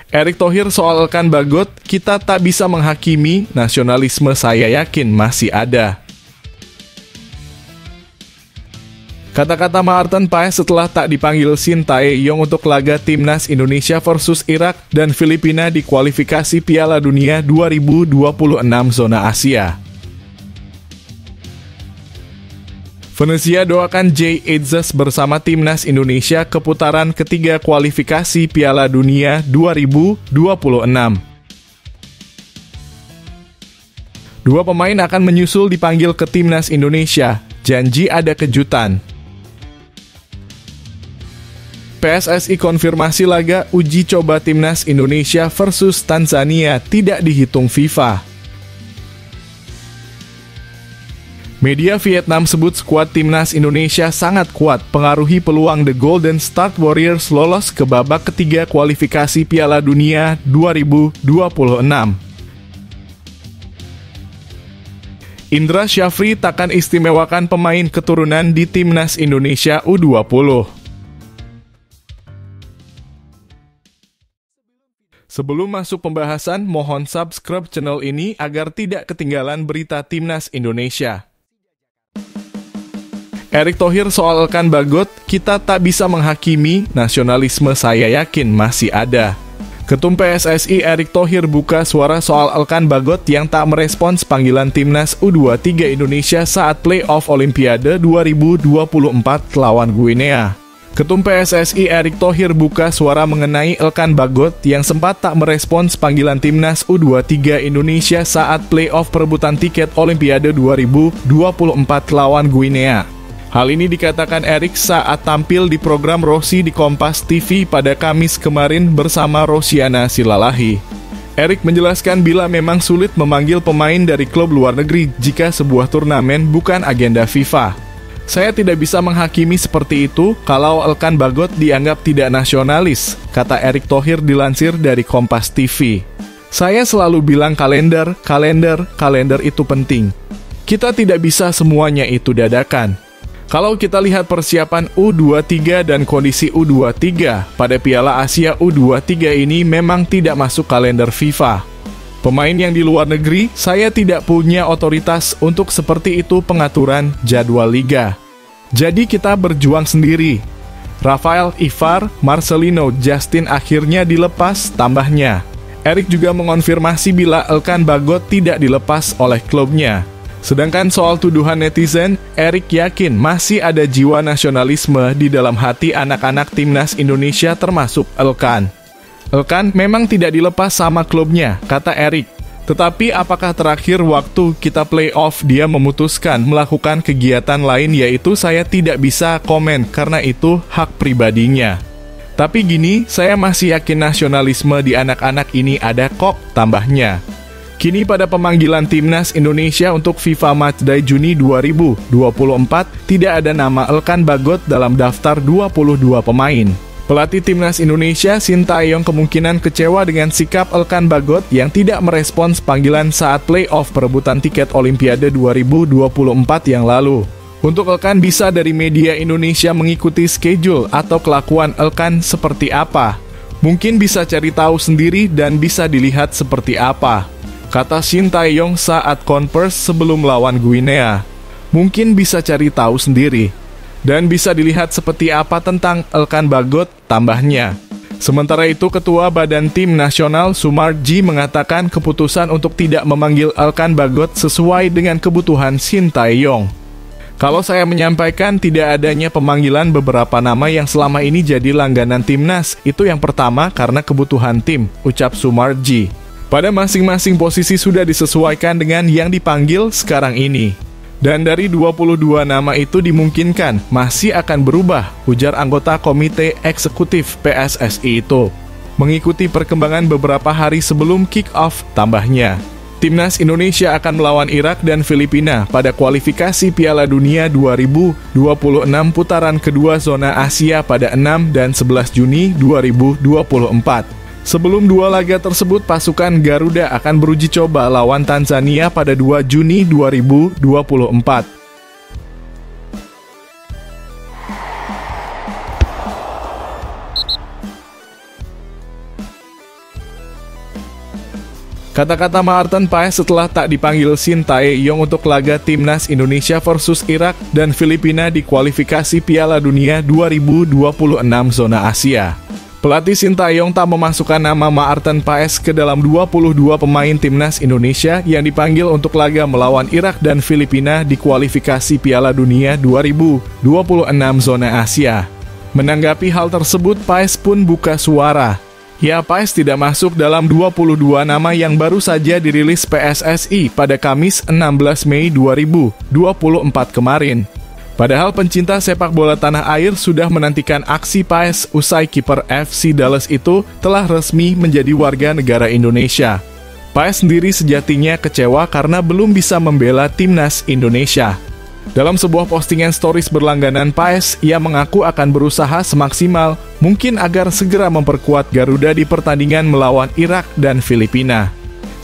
Erick Thohir soal Elkan Bagot, kita tak bisa menghakimi, nasionalisme saya yakin masih ada. Kata-kata Maarten Paes setelah tak dipanggil Shin Tae-yong untuk laga Timnas Indonesia versus Irak dan Filipina di kualifikasi Piala Dunia 2026 zona Asia. Venezia doakan Jay Itzes bersama Timnas Indonesia ke putaran ketiga kualifikasi Piala Dunia 2026. Dua pemain akan menyusul dipanggil ke Timnas Indonesia, janji ada kejutan. PSSI konfirmasi laga uji coba Timnas Indonesia versus Tanzania tidak dihitung FIFA. Media Vietnam sebut skuad Timnas Indonesia sangat kuat, pengaruhi peluang The Golden State Warriors lolos ke babak ketiga kualifikasi Piala Dunia 2026. Indra Syafri takkan istimewakan pemain keturunan di Timnas Indonesia U20. Sebelum masuk pembahasan, mohon subscribe channel ini agar tidak ketinggalan berita Timnas Indonesia. Erick Thohir soal Elkan Bagot, kita tak bisa menghakimi, nasionalisme saya yakin masih ada. Ketum PSSI Erick Thohir buka suara soal Elkan Bagot yang tak merespons panggilan Timnas U23 Indonesia saat play-off Olimpiade 2024 lawan Guinea. Ketum PSSI Erick Thohir buka suara mengenai Elkan Bagot yang sempat tak merespons panggilan Timnas U23 Indonesia saat play-off perebutan tiket Olimpiade 2024 lawan Guinea. Hal ini dikatakan Erick saat tampil di program Rossi di Kompas TV pada Kamis kemarin bersama Rosiana Silalahi. Erick menjelaskan bila memang sulit memanggil pemain dari klub luar negeri jika sebuah turnamen bukan agenda FIFA. Saya tidak bisa menghakimi seperti itu kalau Elkan Bagot dianggap tidak nasionalis, kata Erick Thohir dilansir dari Kompas TV. Saya selalu bilang kalender itu penting. Kita tidak bisa semuanya itu dadakan. Kalau kita lihat persiapan U23 dan kondisi U23 pada Piala Asia U23 ini memang tidak masuk kalender FIFA. Pemain yang di luar negeri, saya tidak punya otoritas untuk seperti itu pengaturan jadwal liga. Jadi kita berjuang sendiri. Rafael Ivar, Marcelino, Justin akhirnya dilepas, tambahnya. Erick juga mengonfirmasi bila Elkan Bagot tidak dilepas oleh klubnya. Sedangkan soal tuduhan netizen, Erick yakin masih ada jiwa nasionalisme di dalam hati anak-anak Timnas Indonesia termasuk Elkan. Elkan memang tidak dilepas sama klubnya, kata Erick. Tetapi apakah terakhir waktu kita play-off dia memutuskan melakukan kegiatan lain, yaitu saya tidak bisa komen karena itu hak pribadinya. Tapi gini, saya masih yakin nasionalisme di anak-anak ini ada kok, tambahnya. Kini pada pemanggilan Timnas Indonesia untuk FIFA Matchday Juni 2024, tidak ada nama Elkan Bagot dalam daftar 22 pemain. Pelatih Timnas Indonesia Shin Tae-yong kemungkinan kecewa dengan sikap Elkan Bagot yang tidak merespons panggilan saat play-off perebutan tiket Olimpiade 2024 yang lalu. Untuk Elkan bisa dari media Indonesia mengikuti schedule atau kelakuan Elkan seperti apa. Mungkin bisa cari tahu sendiri dan bisa dilihat seperti apa, kata Shin Tae-yong saat konvers sebelum lawan Guinea. Mungkin bisa cari tahu sendiri. Dan bisa dilihat seperti apa tentang Elkan Bagot, tambahnya. Sementara itu, Ketua Badan Tim Nasional Sumarji mengatakan keputusan untuk tidak memanggil Elkan Bagot sesuai dengan kebutuhan Shin Tae-yong. Kalau saya menyampaikan tidak adanya pemanggilan beberapa nama yang selama ini jadi langganan Timnas, itu yang pertama karena kebutuhan tim, ucap Sumarji. Pada masing-masing posisi sudah disesuaikan dengan yang dipanggil sekarang ini. Dan dari 22 nama itu dimungkinkan masih akan berubah, ujar anggota Komite Eksekutif PSSI itu. Mengikuti perkembangan beberapa hari sebelum kick-off, tambahnya. Timnas Indonesia akan melawan Irak dan Filipina pada kualifikasi Piala Dunia 2026 putaran kedua zona Asia pada 6 dan 11 Juni 2024. Sebelum dua laga tersebut, pasukan Garuda akan beruji coba lawan Tanzania pada 2 Juni 2024. Kata-kata Maarten Paes setelah tak dipanggil Shin Tae-yong untuk laga timnas Indonesia versus Irak dan Filipina di kualifikasi Piala Dunia 2026 zona Asia. Pelatih Shin Tae-yong tak memasukkan nama Maarten Paes ke dalam 22 pemain timnas Indonesia yang dipanggil untuk laga melawan Irak dan Filipina di kualifikasi Piala Dunia 2026 zona Asia. Menanggapi hal tersebut, Paes pun buka suara. Ya, Paes tidak masuk dalam 22 nama yang baru saja dirilis PSSI pada Kamis 16 Mei 2024 kemarin. Padahal pencinta sepak bola tanah air sudah menantikan aksi Paes usai kiper FC Dallas itu telah resmi menjadi warga negara Indonesia. Paes sendiri sejatinya kecewa karena belum bisa membela timnas Indonesia. Dalam sebuah postingan stories berlangganan Paes, ia mengaku akan berusaha semaksimal mungkin agar segera memperkuat Garuda di pertandingan melawan Irak dan Filipina.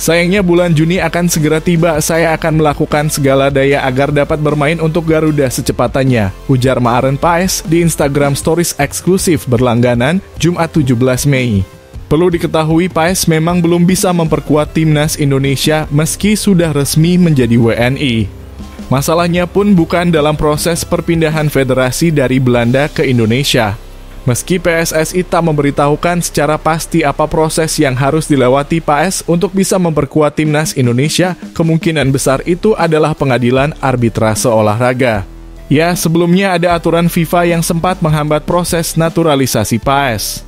Sayangnya bulan Juni akan segera tiba, saya akan melakukan segala daya agar dapat bermain untuk Garuda secepatannya, ujar Maarten Paes di Instagram Stories eksklusif berlangganan Jumat 17 Mei. Perlu diketahui Paes memang belum bisa memperkuat timnas Indonesia meski sudah resmi menjadi WNI. Masalahnya pun bukan dalam proses perpindahan federasi dari Belanda ke Indonesia. Meski PSSI tak memberitahukan secara pasti apa proses yang harus dilewati Paes untuk bisa memperkuat timnas Indonesia, kemungkinan besar itu adalah pengadilan arbitrase olahraga. Ya, sebelumnya ada aturan FIFA yang sempat menghambat proses naturalisasi Paes.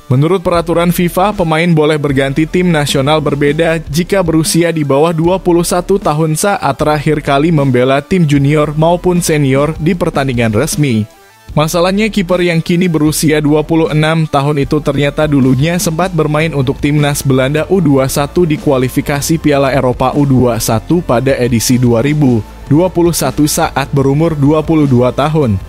Menurut peraturan FIFA, pemain boleh berganti tim nasional berbeda jika berusia di bawah 21 tahun saat terakhir kali membela tim junior maupun senior di pertandingan resmi. Masalahnya kiper yang kini berusia 26 tahun itu ternyata dulunya sempat bermain untuk timnas Belanda U21 di kualifikasi Piala Eropa U21 pada edisi 2021 saat berumur 22 tahun.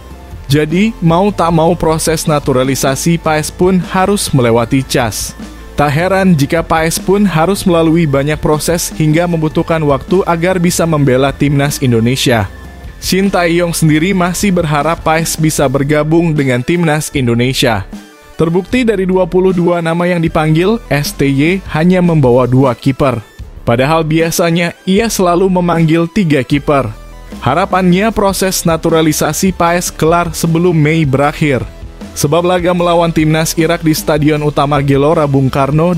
Jadi, mau tak mau proses naturalisasi Paes pun harus melewati CAS. Tak heran jika Paes pun harus melalui banyak proses hingga membutuhkan waktu agar bisa membela timnas Indonesia. Shin Tae-yong sendiri masih berharap Paes bisa bergabung dengan timnas Indonesia. Terbukti dari 22 nama yang dipanggil, STY hanya membawa 2 kiper. Padahal biasanya ia selalu memanggil 3 kiper. Harapannya proses naturalisasi Paes kelar sebelum Mei berakhir. Sebab laga melawan timnas Irak di Stadion Utama Gelora Bung Karno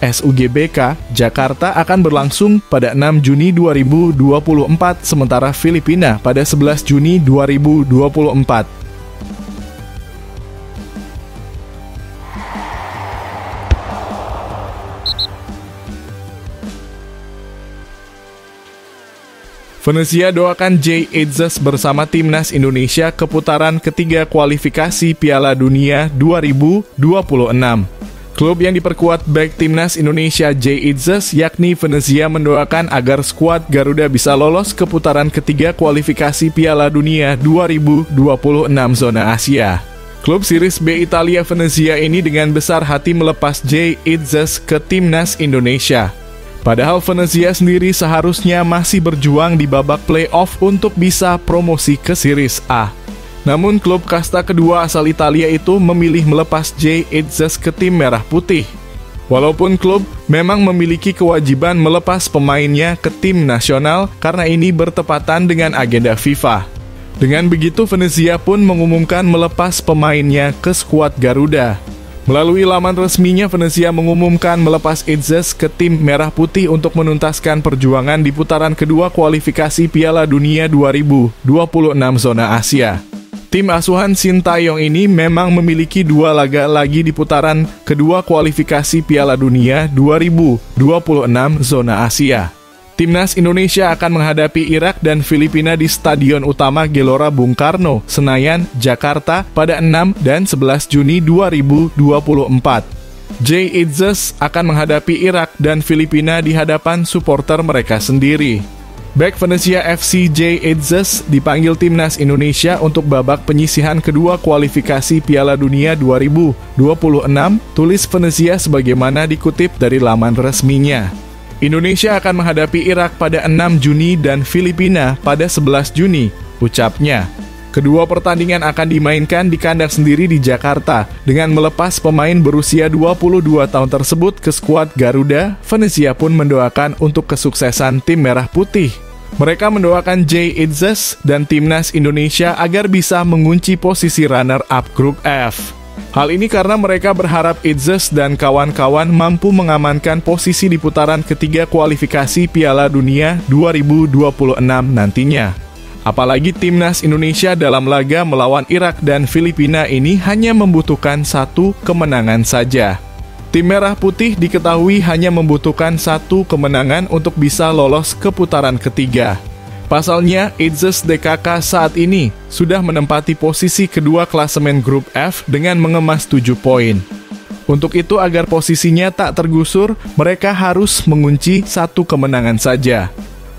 (SUGBK) Jakarta akan berlangsung pada 6 Juni 2024, sementara Filipina pada 11 Juni 2024. Venezia doakan Jay Itzes bersama timnas Indonesia ke putaran ketiga kualifikasi Piala Dunia 2026. Klub yang diperkuat bek timnas Indonesia Jay Itzes yakni Venezia mendoakan agar skuad Garuda bisa lolos ke putaran ketiga kualifikasi Piala Dunia 2026 zona Asia. Klub Series B Italia Venezia ini dengan besar hati melepas Jay Itzes ke timnas Indonesia. Padahal Venezia sendiri seharusnya masih berjuang di babak playoff untuk bisa promosi ke Series A. Namun klub kasta kedua asal Italia itu memilih melepas Jay Itzes ke tim merah putih. Walaupun klub memang memiliki kewajiban melepas pemainnya ke tim nasional karena ini bertepatan dengan agenda FIFA. Dengan begitu Venezia pun mengumumkan melepas pemainnya ke skuad Garuda. Melalui laman resminya, Venezia mengumumkan melepas Itzes ke tim merah putih untuk menuntaskan perjuangan di putaran kedua kualifikasi Piala Dunia 2026 zona Asia. Tim asuhan Shin Tae-yong ini memang memiliki 2 laga lagi di putaran kedua kualifikasi Piala Dunia 2026 zona Asia. Timnas Indonesia akan menghadapi Irak dan Filipina di Stadion Utama Gelora Bung Karno, Senayan, Jakarta pada 6 dan 11 Juni 2024. Jay Itzes akan menghadapi Irak dan Filipina di hadapan supporter mereka sendiri. Bek Venezia FC Jay Itzes dipanggil Timnas Indonesia untuk babak penyisihan kedua kualifikasi Piala Dunia 2026, tulis Venezia sebagaimana dikutip dari laman resminya. Indonesia akan menghadapi Irak pada 6 Juni dan Filipina pada 11 Juni, ucapnya. Kedua pertandingan akan dimainkan di kandang sendiri di Jakarta dengan melepas pemain berusia 22 tahun tersebut ke skuad Garuda. Venezia pun mendoakan untuk kesuksesan tim Merah Putih. Mereka mendoakan Jay Itzes dan timnas Indonesia agar bisa mengunci posisi runner-up grup F. Hal ini karena mereka berharap Itzes dan kawan-kawan mampu mengamankan posisi di putaran ketiga kualifikasi Piala Dunia 2026 nantinya. Apalagi timnas Indonesia dalam laga melawan Irak dan Filipina ini hanya membutuhkan satu kemenangan saja. Tim Merah Putih diketahui hanya membutuhkan satu kemenangan untuk bisa lolos ke putaran ketiga. Pasalnya, Itzes DKK saat ini sudah menempati posisi kedua klasemen grup F dengan mengemas 7 poin. Untuk itu, agar posisinya tak tergusur, mereka harus mengunci satu kemenangan saja.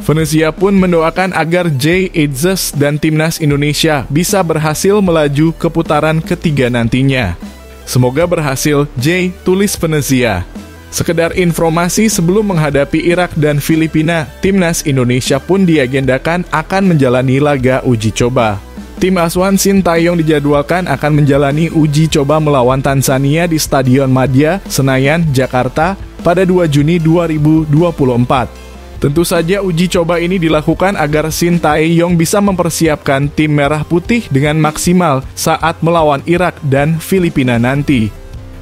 Venezia pun mendoakan agar Jay Itzes dan timnas Indonesia bisa berhasil melaju ke putaran ketiga nantinya. Semoga berhasil, Jay, tulis Venezia. Sekedar informasi, sebelum menghadapi Irak dan Filipina, timnas Indonesia pun diagendakan akan menjalani laga uji coba. Tim asuhan Sintayong dijadwalkan akan menjalani uji coba melawan Tanzania di Stadion Madia, Senayan, Jakarta pada 2 Juni 2024. Tentu saja uji coba ini dilakukan agar Sintayong bisa mempersiapkan tim Merah Putih dengan maksimal saat melawan Irak dan Filipina nanti.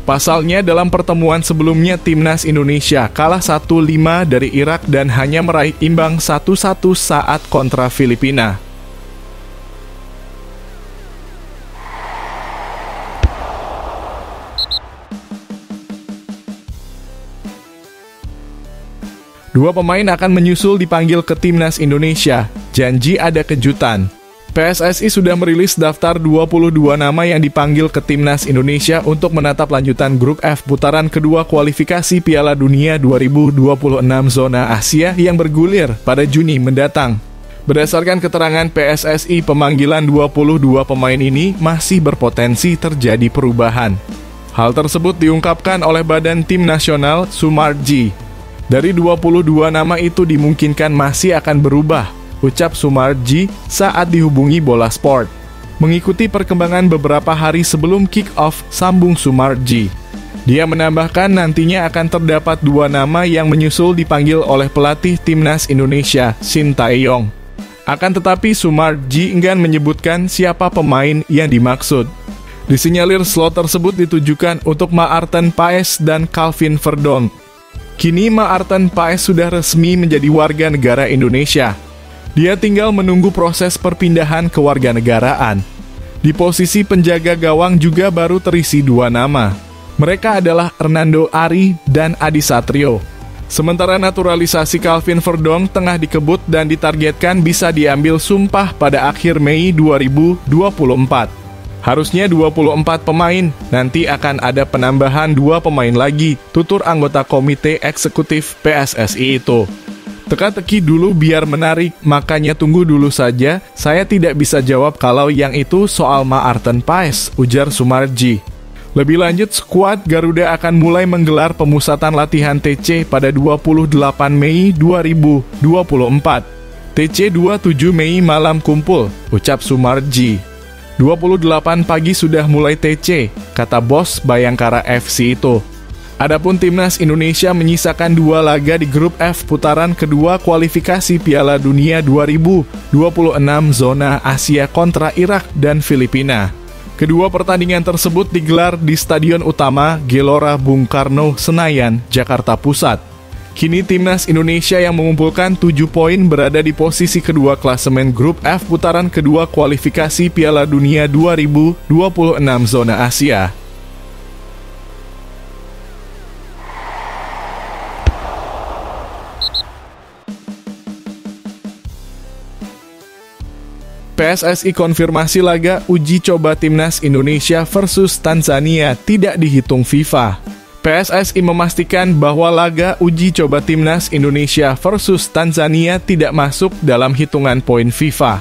Pasalnya dalam pertemuan sebelumnya timnas Indonesia kalah 1-5 dari Irak dan hanya meraih imbang 1-1 saat kontra Filipina. Dua pemain akan menyusul dipanggil ke timnas Indonesia. Janji ada kejutan. PSSI sudah merilis daftar 22 nama yang dipanggil ke timnas Indonesia untuk menatap lanjutan grup F putaran kedua kualifikasi Piala Dunia 2026 zona Asia yang bergulir pada Juni mendatang. Berdasarkan keterangan PSSI, pemanggilan 22 pemain ini masih berpotensi terjadi perubahan. Hal tersebut diungkapkan oleh Badan Tim Nasional Sumarji. Dari 22 nama itu dimungkinkan masih akan berubah, ucap Sumarji saat dihubungi Bola Sport. Mengikuti perkembangan beberapa hari sebelum kick-off, sambung Sumarji. Dia menambahkan nantinya akan terdapat 2 nama yang menyusul dipanggil oleh pelatih timnas Indonesia, Sintayong. Akan tetapi Sumarji enggan menyebutkan siapa pemain yang dimaksud. Disinyalir slot tersebut ditujukan untuk Maarten Paes dan Calvin Verdonk. Kini Maarten Paes sudah resmi menjadi warga negara Indonesia. Dia tinggal menunggu proses perpindahan kewarganegaraan. Di posisi penjaga gawang juga baru terisi 2 nama. Mereka adalah Hernando Ari dan Adi Satrio. Sementara naturalisasi Calvin Verdonk tengah dikebut dan ditargetkan bisa diambil sumpah pada akhir Mei 2024. Harusnya 24 pemain, nanti akan ada penambahan 2 pemain lagi, tutur anggota komite eksekutif PSSI itu. Teka-teki dulu biar menarik, makanya tunggu dulu saja, saya tidak bisa jawab kalau yang itu soal Maarten Paes, ujar Sumarji. Lebih lanjut, skuad Garuda akan mulai menggelar pemusatan latihan TC pada 28 Mei 2024. TC 27 Mei malam kumpul, ucap Sumarji. 28 pagi sudah mulai TC, kata bos Bayangkara FC itu. Adapun timnas Indonesia menyisakan 2 laga di grup F putaran kedua kualifikasi Piala Dunia 2026 zona Asia kontra Irak dan Filipina. Kedua pertandingan tersebut digelar di Stadion Utama Gelora Bung Karno, Senayan, Jakarta Pusat. Kini timnas Indonesia yang mengumpulkan 7 poin berada di posisi kedua klasemen grup F putaran kedua kualifikasi Piala Dunia 2026 zona Asia. PSSI konfirmasi laga uji coba timnas Indonesia versus Tanzania tidak dihitung FIFA. PSSI memastikan bahwa laga uji coba timnas Indonesia versus Tanzania tidak masuk dalam hitungan poin FIFA.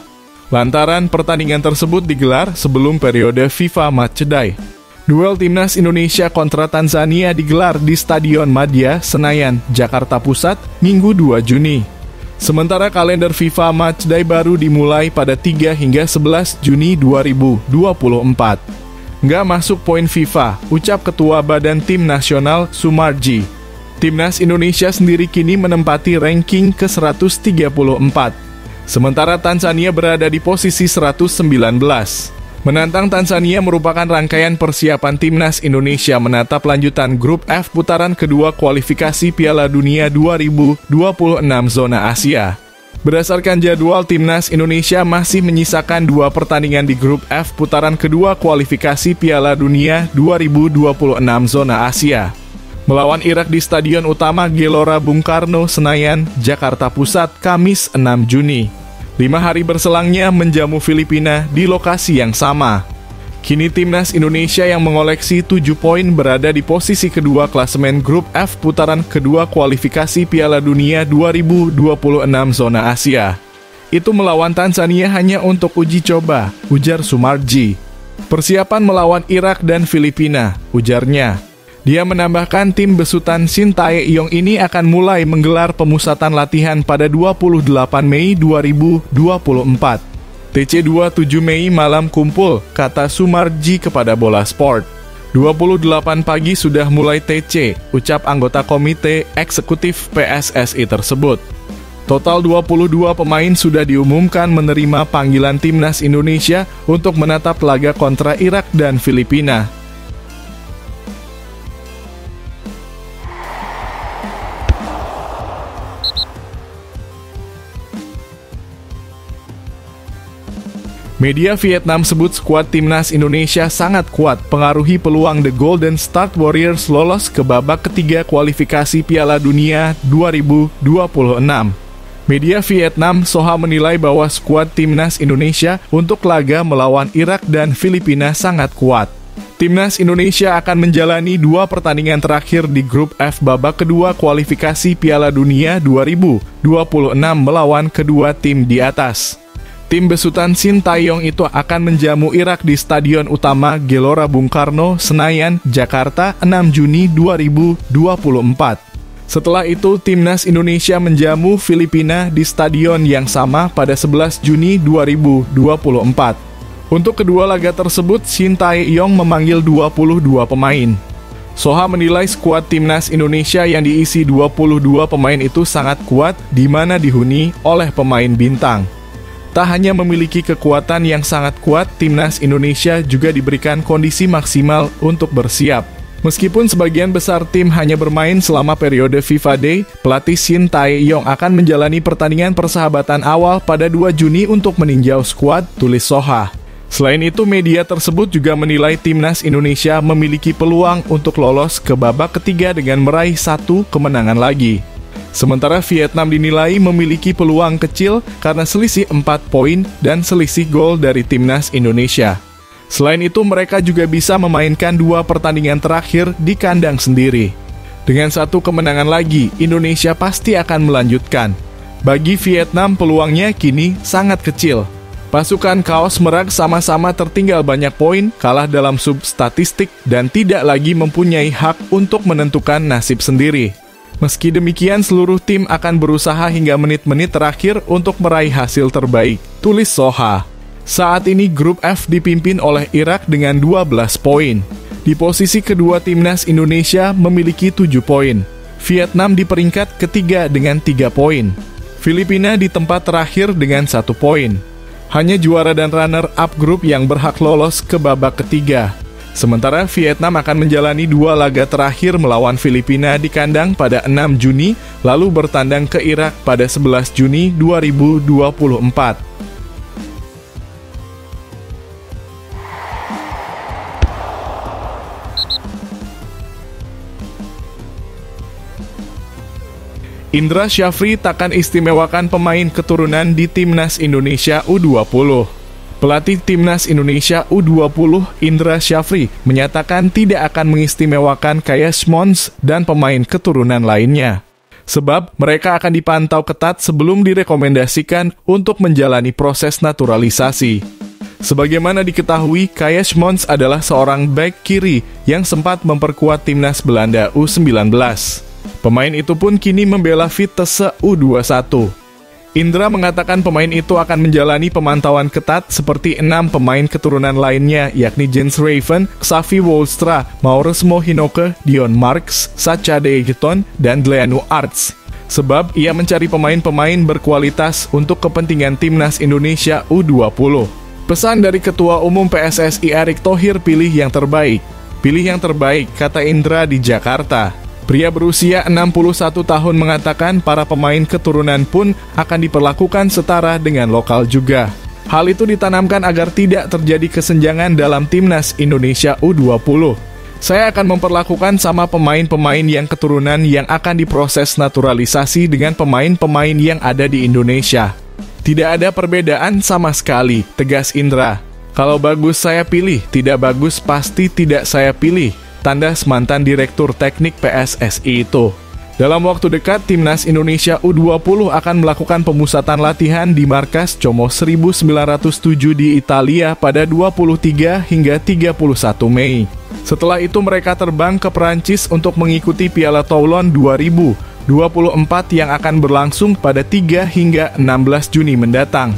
Lantaran pertandingan tersebut digelar sebelum periode FIFA Matchday. Duel timnas Indonesia kontra Tanzania digelar di Stadion Madia, Senayan, Jakarta Pusat, Minggu 2 Juni. Sementara kalender FIFA Matchday baru dimulai pada 3 hingga 11 Juni 2024. Nggak masuk poin FIFA, ucap Ketua Badan Tim Nasional Sumarji. Timnas Indonesia sendiri kini menempati ranking ke-134. Sementara Tanzania berada di posisi 119. Menantang Tanzania merupakan rangkaian persiapan Timnas Indonesia menatap lanjutan Grup F putaran kedua kualifikasi Piala Dunia 2026 zona Asia. Berdasarkan jadwal, Timnas Indonesia masih menyisakan 2 pertandingan di Grup F putaran kedua kualifikasi Piala Dunia 2026 zona Asia. Melawan Irak di Stadion Utama Gelora Bung Karno, Senayan, Jakarta Pusat, Kamis 6 Juni. 5 hari berselangnya menjamu Filipina di lokasi yang sama. Kini Timnas Indonesia yang mengoleksi 7 poin berada di posisi kedua klasemen Grup F putaran kedua kualifikasi Piala Dunia 2026 zona Asia. Itu melawan Tanzania hanya untuk uji coba, ujar Sumarji. Persiapan melawan Irak dan Filipina, ujarnya. Dia menambahkan tim besutan Shin Tae-yong ini akan mulai menggelar pemusatan latihan pada 28 Mei 2024. TC 27 Mei malam kumpul, kata Sumarji kepada Bola Sport. 28 pagi sudah mulai TC, ucap anggota komite eksekutif PSSI tersebut. Total 22 pemain sudah diumumkan menerima panggilan Timnas Indonesia untuk menatap laga kontra Irak dan Filipina. Media Vietnam sebut skuad Timnas Indonesia sangat kuat, pengaruhi peluang The Golden Star Warriors lolos ke babak ketiga kualifikasi Piala Dunia 2026. Media Vietnam Soha menilai bahwa skuad Timnas Indonesia untuk laga melawan Irak dan Filipina sangat kuat. Timnas Indonesia akan menjalani 2 pertandingan terakhir di Grup F babak kedua kualifikasi Piala Dunia 2026 melawan kedua tim di atas. Tim besutan Shin Tae-yong itu akan menjamu Irak di Stadion Utama Gelora Bung Karno, Senayan, Jakarta 6 Juni 2024. Setelah itu, Timnas Indonesia menjamu Filipina di stadion yang sama pada 11 Juni 2024. Untuk kedua laga tersebut, Shin Tae-yong memanggil 22 pemain. Soha menilai skuad Timnas Indonesia yang diisi 22 pemain itu sangat kuat, di mana dihuni oleh pemain bintang. Tak hanya memiliki kekuatan yang sangat kuat, Timnas Indonesia juga diberikan kondisi maksimal untuk bersiap. Meskipun sebagian besar tim hanya bermain selama periode FIFA Day, pelatih Shin Tae-yong akan menjalani pertandingan persahabatan awal pada 2 Juni untuk meninjau skuad, tulis Soha. Selain itu, media tersebut juga menilai Timnas Indonesia memiliki peluang untuk lolos ke babak ketiga dengan meraih 1 kemenangan lagi. Sementara Vietnam dinilai memiliki peluang kecil karena selisih 4 poin dan selisih gol dari Timnas Indonesia. Selain itu, mereka juga bisa memainkan 2 pertandingan terakhir di kandang sendiri. Dengan 1 kemenangan lagi, Indonesia pasti akan melanjutkan. Bagi Vietnam, peluangnya kini sangat kecil. Pasukan Kaos Merak sama-sama tertinggal banyak poin, kalah dalam sub-statistik, dan tidak lagi mempunyai hak untuk menentukan nasib sendiri. Meski demikian, seluruh tim akan berusaha hingga menit-menit terakhir untuk meraih hasil terbaik, tulis Soha. Saat ini Grup F dipimpin oleh Irak dengan 12 poin. Di posisi kedua, Timnas Indonesia memiliki 7 poin. Vietnam di peringkat ketiga dengan 3 poin. Filipina di tempat terakhir dengan 1 poin. Hanya juara dan runner-up grup yang berhak lolos ke babak ketiga. Sementara Vietnam akan menjalani 2 laga terakhir melawan Filipina di kandang pada 6 Juni, lalu bertandang ke Irak pada 11 Juni 2024. Indra Syafri takkan istimewakan pemain keturunan di Timnas Indonesia U20. Pelatih Timnas Indonesia U20 Indra Syafri menyatakan tidak akan mengistimewakan Kayes Mons dan pemain keturunan lainnya. Sebab mereka akan dipantau ketat sebelum direkomendasikan untuk menjalani proses naturalisasi. Sebagaimana diketahui, Kayes Mons adalah seorang bek kiri yang sempat memperkuat Timnas Belanda U19. Pemain itu pun kini membela Vitesse U21. Indra mengatakan pemain itu akan menjalani pemantauan ketat seperti 6 pemain keturunan lainnya, yakni Jens Raven, Xavi Wolstra, Mauresmo Hinoke, Dion Marks, Sacha de Egeton, dan Gleanu Arts. Sebab ia mencari pemain-pemain berkualitas untuk kepentingan Timnas Indonesia U20. Pesan dari Ketua Umum PSSI Erick Thohir, pilih yang terbaik. Pilih yang terbaik, kata Indra di Jakarta. Pria berusia 61 tahun mengatakan para pemain keturunan pun akan diperlakukan setara dengan lokal juga. Hal itu ditanamkan agar tidak terjadi kesenjangan dalam Timnas Indonesia U20. Saya akan memperlakukan sama pemain-pemain yang keturunan yang akan diproses naturalisasi dengan pemain-pemain yang ada di Indonesia. Tidak ada perbedaan sama sekali, tegas Indra. Kalau bagus saya pilih, tidak bagus pasti tidak saya pilih, tandas mantan Direktur Teknik PSSI itu. Dalam waktu dekat, Timnas Indonesia U20 akan melakukan pemusatan latihan di markas Como 1907 di Italia pada 23 hingga 31 Mei. Setelah itu mereka terbang ke Perancis untuk mengikuti Piala Toulon 2024 yang akan berlangsung pada 3 hingga 16 Juni mendatang.